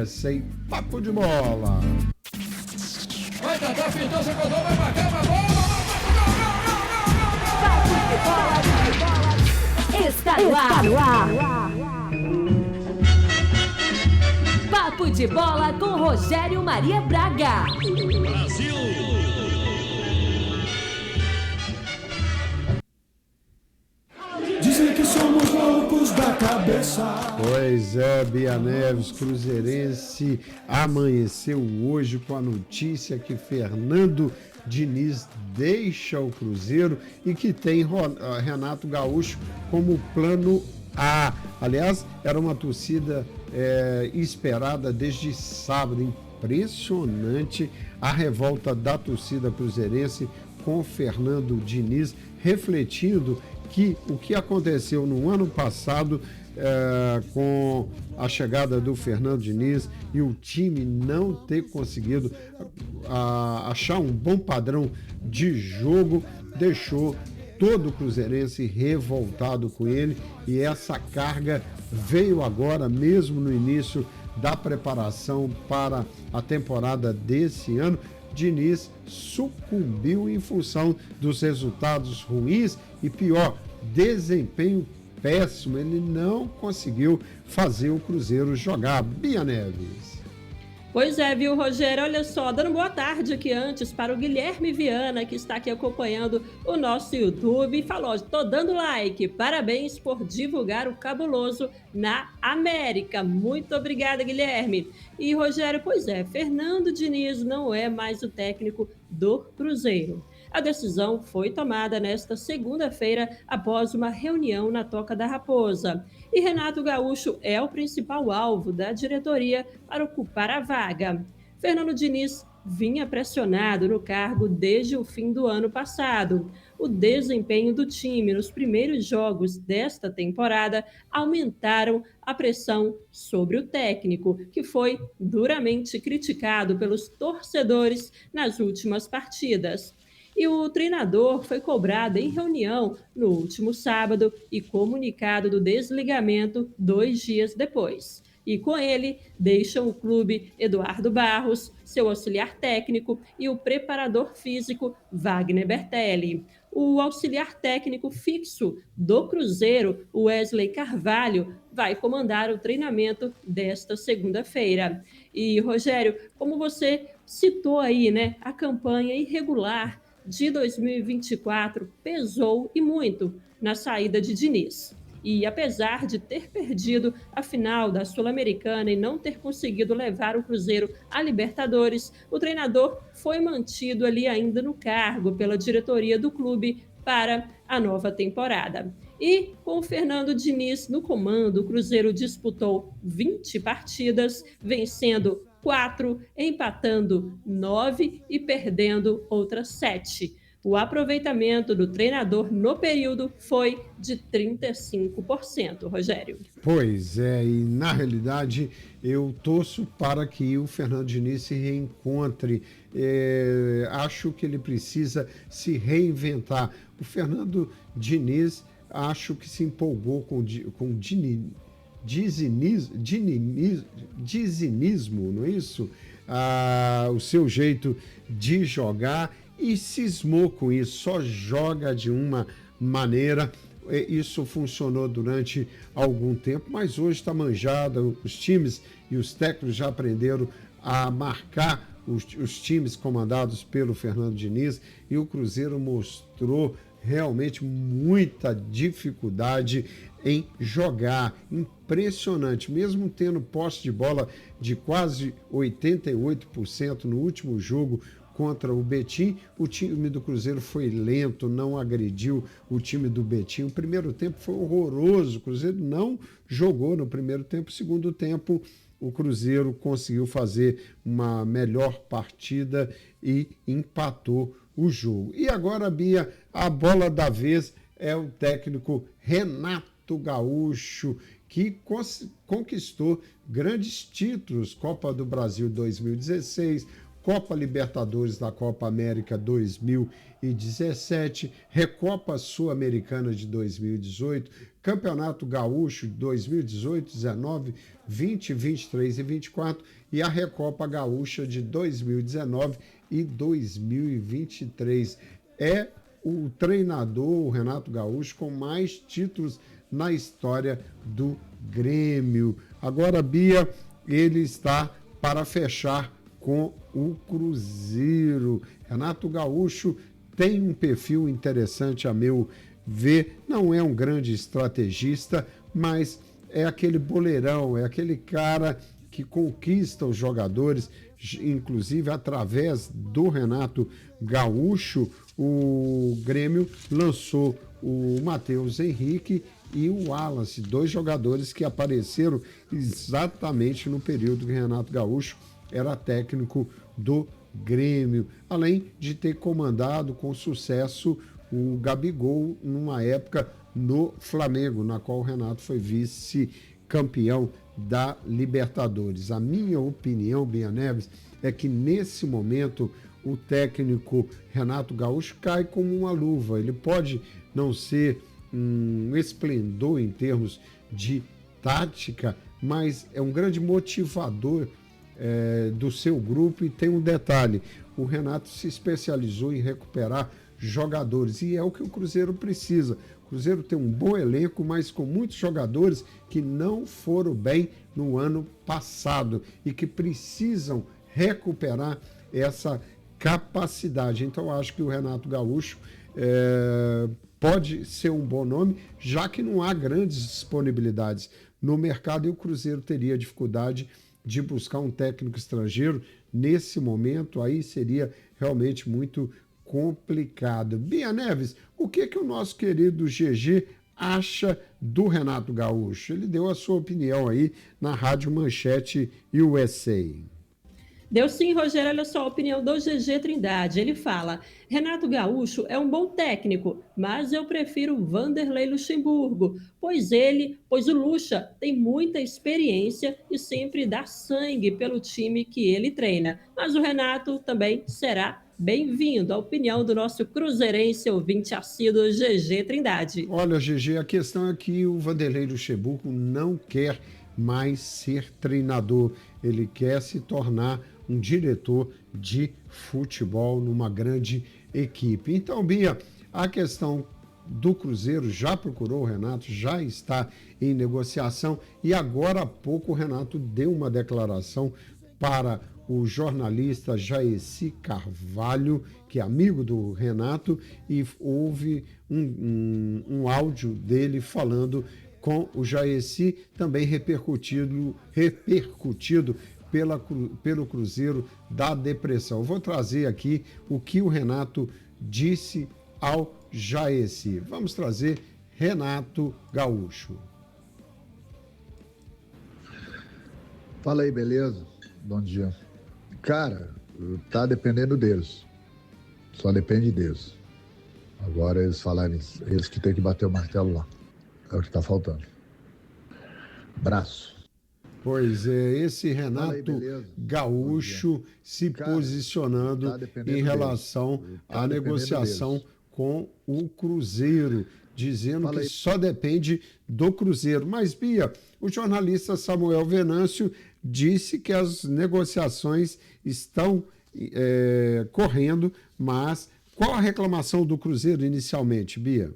Sem papo de bola. Vai tentar pintar, você mandou, vai marcar uma bola. Está no ar. Papo de bola com Rogério Maria Braga. Brasil! Dizem que somos loucos da cabeça. Pois é, Bia Neves, cruzeirense, amanheceu hoje com a notícia que Fernando Diniz deixa o Cruzeiro e que tem Renato Gaúcho como plano A. Aliás, era uma torcida esperada desde sábado. Impressionante a revolta da torcida cruzeirense com Fernando Diniz, refletindo que o que aconteceu no ano passado com a chegada do Fernando Diniz e o time não ter conseguido achar um bom padrão de jogo, deixou todo o cruzeirense revoltado com ele, e essa carga veio agora, mesmo no início da preparação para a temporada desse ano. Diniz sucumbiu em função dos resultados ruins e, pior, desempenho péssimo. Ele não conseguiu fazer o Cruzeiro jogar. Bia Neves. Pois é, viu, Rogério? Olha só, dando boa tarde aqui antes para o Guilherme Viana, que está aqui acompanhando o nosso YouTube, e falou: tô dando like, parabéns por divulgar o Cabuloso na América. Muito obrigada, Guilherme. E, Rogério, pois é, Fernando Diniz não é mais o técnico do Cruzeiro. A decisão foi tomada nesta segunda-feira após uma reunião na Toca da Raposa. E Renato Gaúcho é o principal alvo da diretoria para ocupar a vaga. Fernando Diniz vinha pressionado no cargo desde o fim do ano passado. O desempenho do time nos primeiros jogos desta temporada aumentaram a pressão sobre o técnico, que foi duramente criticado pelos torcedores nas últimas partidas. E o treinador foi cobrado em reunião no último sábado e comunicado do desligamento 2 dias depois. E com ele deixam o clube Eduardo Barros, seu auxiliar técnico, e o preparador físico Wagner Bertelli. O auxiliar técnico fixo do Cruzeiro, Wesley Carvalho, vai comandar o treinamento desta segunda-feira. E, Rogério, como você citou aí, né, a campanha irregular de 2024 pesou e muito na saída de Diniz. E apesar de ter perdido a final da Sul-Americana e não ter conseguido levar o Cruzeiro à Libertadores, o treinador foi mantido ali ainda no cargo pela diretoria do clube para a nova temporada. E com o Fernando Diniz no comando, o Cruzeiro disputou 20 partidas, vencendo 4, empatando 9 e perdendo outras 7. O aproveitamento do treinador no período foi de 35%, Rogério. Pois é, e na realidade eu torço para que o Fernando Diniz se reencontre. Acho que ele precisa se reinventar. O Fernando Diniz, acho que se empolgou com dizinismo, não é isso? O seu jeito de jogar, e cismou com isso, só joga de uma maneira. Isso funcionou durante algum tempo, mas hoje está manjado. Os times e os técnicos já aprenderam a marcar os times comandados pelo Fernando Diniz, e o Cruzeiro mostrou realmente muita dificuldade em jogar. Impressionante, mesmo tendo posse de bola de quase 88% no último jogo contra o Betim, o time do Cruzeiro foi lento, não agrediu o time do Betim. O primeiro tempo foi horroroso, o Cruzeiro não jogou no primeiro tempo. Segundo tempo, o Cruzeiro conseguiu fazer uma melhor partida e empatou o jogo. E agora, Bia, a bola da vez é o técnico Renato Gaúcho, que conquistou grandes títulos: Copa do Brasil 2016, Copa Libertadores da Copa América 2017, Recopa Sul-Americana de 2018, Campeonato Gaúcho de 2018, 19, 20, 23 e 24 e a Recopa Gaúcha de 2019 e 2023. É o treinador, o Renato Gaúcho, com mais títulos na história do Grêmio. Agora, Bia, ele está para fechar com o Cruzeiro. Renato Gaúcho tem um perfil interessante, a meu ver. Não é um grande estrategista, mas é aquele boleirão, é aquele cara que conquista os jogadores, inclusive através do Renato Gaúcho. O Grêmio lançou o Matheus Henrique e o Wallace, 2 jogadores que apareceram exatamente no período que Renato Gaúcho era técnico do Grêmio, além de ter comandado com sucesso o Gabigol numa época no Flamengo, na qual o Renato foi vice-campeão da Libertadores. A minha opinião, Bia Neves, é que nesse momento o técnico Renato Gaúcho cai como uma luva. Ele pode não ser um esplendor em termos de tática, mas é um grande motivador do seu grupo. E tem um detalhe: o Renato se especializou em recuperar jogadores, e é o que o Cruzeiro precisa. O Cruzeiro tem um bom elenco, mas com muitos jogadores que não foram bem no ano passado e que precisam recuperar essa capacidade. Então, acho que o Renato Gaúcho pode ser um bom nome, já que não há grandes disponibilidades no mercado e o Cruzeiro teria dificuldade de buscar um técnico estrangeiro nesse momento. Aí seria realmente muito complicado. Bia Neves, o que o nosso querido GG acha do Renato Gaúcho? Ele deu a sua opinião aí na Rádio Manchete USA. Deu sim, Rogério, olha só a opinião do GG Trindade. Ele fala: Renato Gaúcho é um bom técnico, mas eu prefiro Vanderlei Luxemburgo, pois o Luxa tem muita experiência e sempre dá sangue pelo time que ele treina. Mas o Renato também será bem-vindo. A opinião do nosso cruzeirense ouvinte assíduo GG Trindade. Olha, GG, a questão é que o Vanderlei Luxemburgo não quer mais ser treinador. Ele quer se tornar um diretor de futebol numa grande equipe. Então, Bia, a questão do Cruzeiro já procurou o Renato, já está em negociação, e agora há pouco o Renato deu uma declaração para o jornalista Jaeci Carvalho, que é amigo do Renato, e houve um áudio dele falando com o Jaeci, também repercutido pelo Cruzeiro da depressão. Eu vou trazer aqui o que o Renato disse ao Jaeci. Vamos trazer Renato Gaúcho. Fala aí, beleza? Bom dia. Cara, tá dependendo deles. Só depende deles. Agora eles falarem, eles que tem que bater o martelo lá. É o que tá faltando. Braço. Pois é, esse Renato Gaúcho se posicionando em relação à negociação com o Cruzeiro, dizendo que só depende do Cruzeiro. Mas, Bia, o jornalista Samuel Venâncio disse que as negociações estão correndo, mas qual a reclamação do Cruzeiro inicialmente, Bia?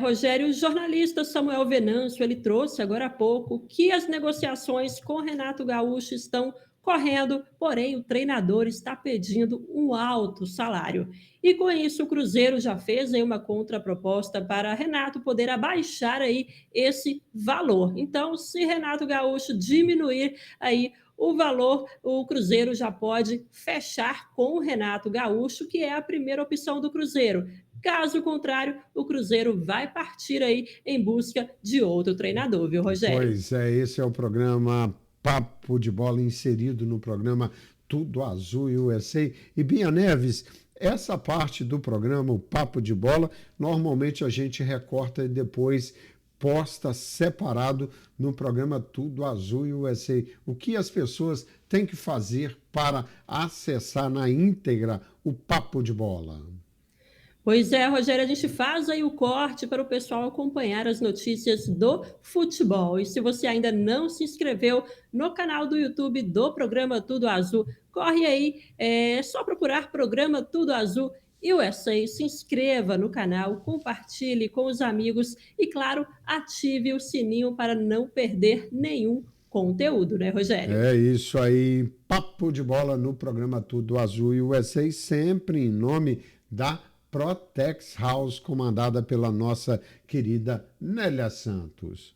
Rogério, o jornalista Samuel Venâncio, ele trouxe agora há pouco que as negociações com Renato Gaúcho estão correndo, porém o treinador está pedindo um alto salário. E com isso o Cruzeiro já fez aí uma contraproposta para Renato poder abaixar aí esse valor. Então, se Renato Gaúcho diminuir aí o valor, o Cruzeiro já pode fechar com o Renato Gaúcho, que é a primeira opção do Cruzeiro. Caso contrário, o Cruzeiro vai partir aí em busca de outro treinador, viu, Rogério? Pois é, esse é o programa Papo de Bola, inserido no programa Tudo Azul USA. E Bia Neves, essa parte do programa, o Papo de Bola, normalmente a gente recorta e depois posta separado no programa Tudo Azul USA. O que as pessoas têm que fazer para acessar na íntegra o Papo de Bola? Pois é, Rogério, a gente faz aí o corte para o pessoal acompanhar as notícias do futebol. E se você ainda não se inscreveu no canal do YouTube do programa Tudo Azul, corre aí, é só procurar programa Tudo Azul USA, se inscreva no canal, compartilhe com os amigos e, claro, ative o sininho para não perder nenhum conteúdo, né, Rogério? É isso aí, Papo de Bola no programa Tudo Azul USA, sempre em nome da Protex House, comandada pela nossa querida Nélia Santos.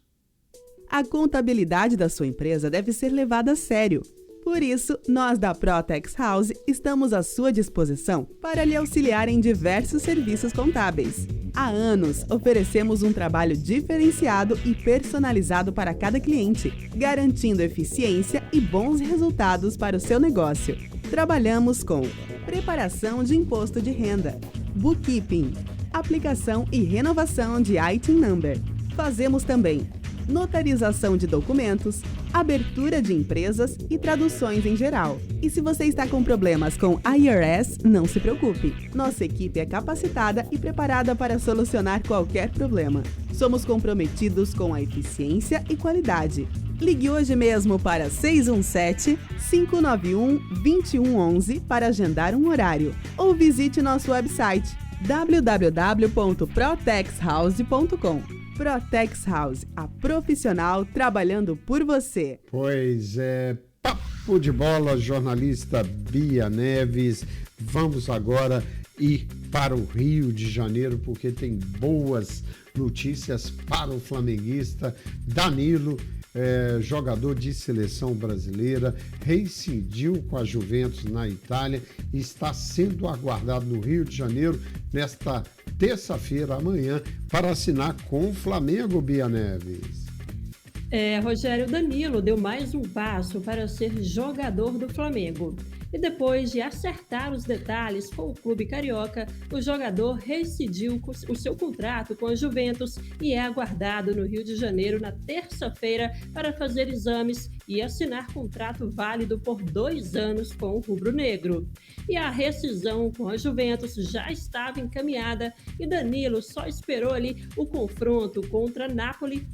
A contabilidade da sua empresa deve ser levada a sério. Por isso, nós da Protex House estamos à sua disposição para lhe auxiliar em diversos serviços contábeis. Há anos, oferecemos um trabalho diferenciado e personalizado para cada cliente, garantindo eficiência e bons resultados para o seu negócio. Trabalhamos com preparação de imposto de renda, bookkeeping, aplicação e renovação de ITIN number. Fazemos também notarização de documentos, abertura de empresas e traduções em geral. E se você está com problemas com IRS, não se preocupe. Nossa equipe é capacitada e preparada para solucionar qualquer problema. Somos comprometidos com a eficiência e qualidade. Ligue hoje mesmo para 617-591-2111 para agendar um horário ou visite nosso website www.protexhouse.com. Protex House, a profissional trabalhando por você. Pois é, Papo de Bola, jornalista Bia Neves. Vamos agora ir para o Rio de Janeiro, porque tem boas notícias para o flamenguista Danilo. Jogador de seleção brasileira, rescindiu com a Juventus na Itália e está sendo aguardado no Rio de Janeiro nesta terça-feira, amanhã, para assinar com o Flamengo, Bia Neves. Rogério, Danilo deu mais um passo para ser jogador do Flamengo. E depois de acertar os detalhes com o clube carioca, o jogador rescindiu o seu contrato com a Juventus e é aguardado no Rio de Janeiro na terça-feira para fazer exames e assinar contrato válido por 2 anos com o rubro-negro. E a rescisão com a Juventus já estava encaminhada e Danilo só esperou ali o confronto contra o Napoli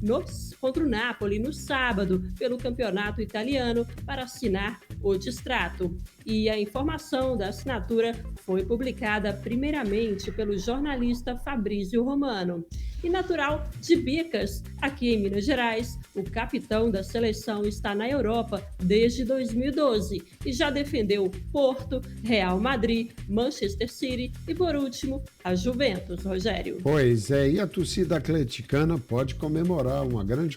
no sábado pelo campeonato italiano para assinar o distrato. E a informação da assinatura foi publicada primeiramente pelo jornalista Fabrício Romano. E natural de Bicas, aqui em Minas Gerais, o capitão da seleção está na Europa desde 2012 e já defendeu Porto, Real Madrid, Manchester City e, por último, a Juventus, Rogério. Pois é, e a torcida atleticana pode comemorar uma grande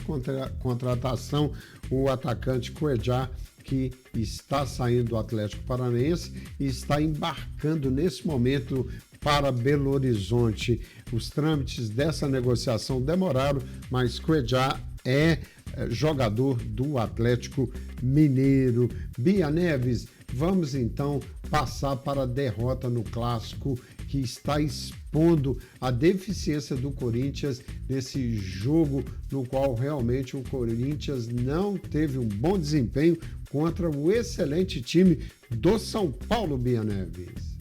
contratação, o atacante Cuejá, que está saindo do Atlético Paranaense e está embarcando nesse momento para Belo Horizonte. Os trâmites dessa negociação demoraram, mas Cuejá é jogador do Atlético Mineiro. Bia Neves, vamos então passar para a derrota no Clássico, que está expondo a deficiência do Corinthians nesse jogo no qual realmente o Corinthians não teve um bom desempenho contra o excelente time do São Paulo, Bia Neves.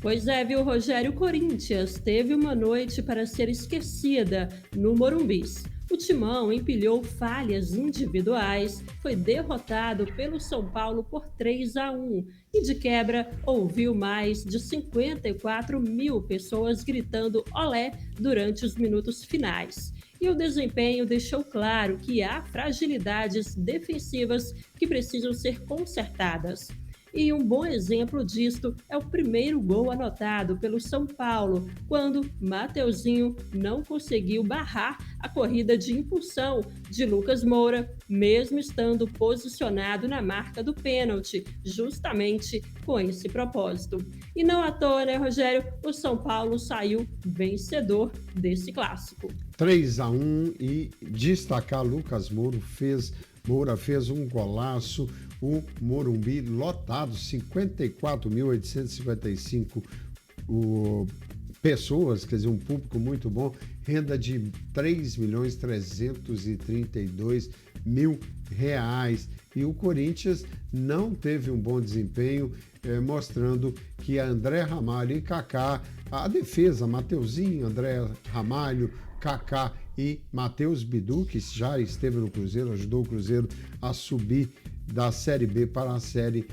Pois é, viu, Rogério? O Corinthians teve uma noite para ser esquecida no Morumbi. O Timão empilhou falhas individuais, foi derrotado pelo São Paulo por 3-1 e, de quebra, ouviu mais de 54 mil pessoas gritando olé durante os minutos finais. E o desempenho deixou claro que há fragilidades defensivas que precisam ser consertadas. E um bom exemplo disto é o primeiro gol anotado pelo São Paulo, quando Mateuzinho não conseguiu barrar a corrida de impulsão de Lucas Moura, mesmo estando posicionado na marca do pênalti, justamente com esse propósito. E não à toa, né, Rogério? O São Paulo saiu vencedor desse clássico. 3-1 e destacar Lucas Moura fez um golaço, o Morumbi lotado, 54.855 pessoas, quer dizer, um público muito bom, renda de R$3.332.000. E o Corinthians não teve um bom desempenho, mostrando que André Ramalho e Kaká, a defesa, Mateuzinho, André Ramalho, Kaká e Matheus Bidu, que já esteve no Cruzeiro, ajudou o Cruzeiro a subir da Série B para a Série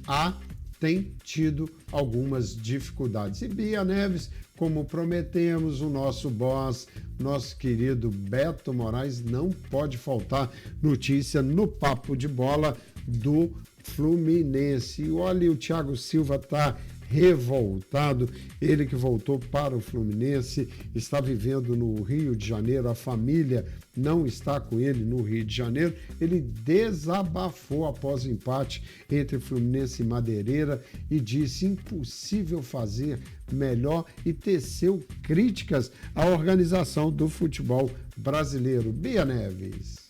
A, tem tido algumas dificuldades. E Bia Neves, como prometemos, o nosso boss, nosso querido Beto Moraes, não pode faltar notícia no Papo de Bola do Fluminense. E olha, o Thiago Silva está revoltado, ele que voltou para o Fluminense, está vivendo no Rio de Janeiro, a família não está com ele no Rio de Janeiro, ele desabafou após o empate entre Fluminense e Madeireira e disse impossível fazer melhor e teceu críticas à organização do futebol brasileiro. Bia Neves.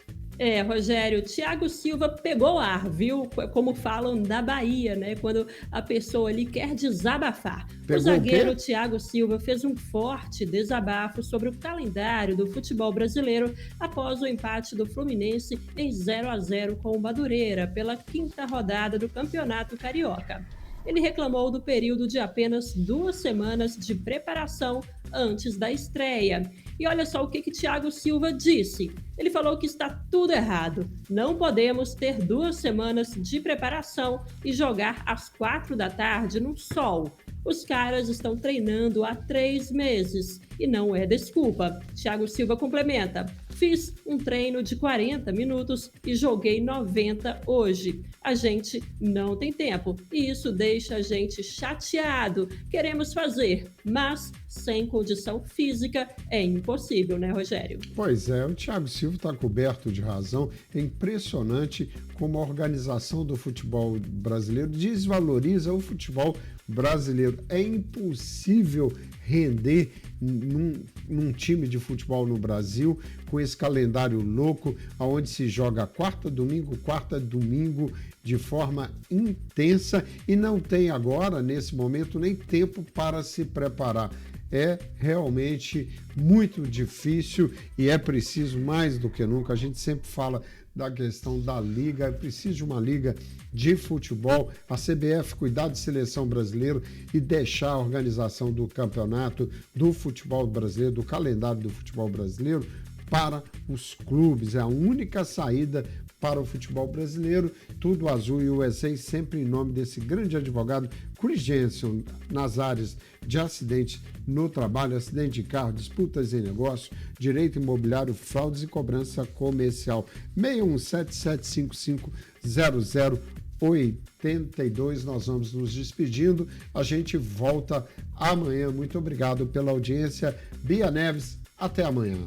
Rogério, Thiago Silva pegou ar, viu? Como falam da Bahia, né? Quando a pessoa ali quer desabafar. O zagueiro Thiago Silva fez um forte desabafo sobre o calendário do futebol brasileiro após o empate do Fluminense em 0-0 com o Madureira pela 5ª rodada do Campeonato Carioca. Ele reclamou do período de apenas 2 semanas de preparação antes da estreia. E olha só o que Thiago Silva disse. Ele falou que está tudo errado. Não podemos ter 2 semanas de preparação e jogar às 4 da tarde no sol. Os caras estão treinando há 3 meses e não é desculpa. Thiago Silva complementa. Fiz um treino de 40 minutos e joguei 90 hoje. A gente não tem tempo e isso deixa a gente chateado. Queremos fazer, mas sem condição física é impossível, né, Rogério? Pois é, o Thiago Silva está coberto de razão. É impressionante como a organização do futebol brasileiro desvaloriza o futebol brasileiro. É impossível render num time de futebol no Brasil com esse calendário louco, onde se joga quarta, domingo de forma intensa e não tem agora, nesse momento, nem tempo para se preparar. É realmente muito difícil e é preciso mais do que nunca. A gente sempre fala da questão da liga, é preciso de uma liga de futebol, a CBF cuidar de seleção brasileira e deixar a organização do campeonato do futebol brasileiro, do calendário do futebol brasileiro para os clubes. É a única saída para o futebol brasileiro. Tudo Azul e USA, sempre em nome desse grande advogado Chris Jensen, nas áreas de acidentes no trabalho, acidente de carro, disputas em negócio, direito imobiliário, fraudes e cobrança comercial. 617750082. Nós vamos nos despedindo. A gente volta amanhã. Muito obrigado pela audiência. Bia Neves, até amanhã.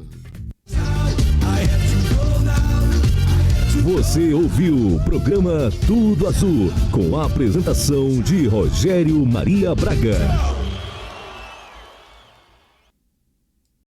Você ouviu o programa Tudo Azul, com a apresentação de Rogério Maria Braga.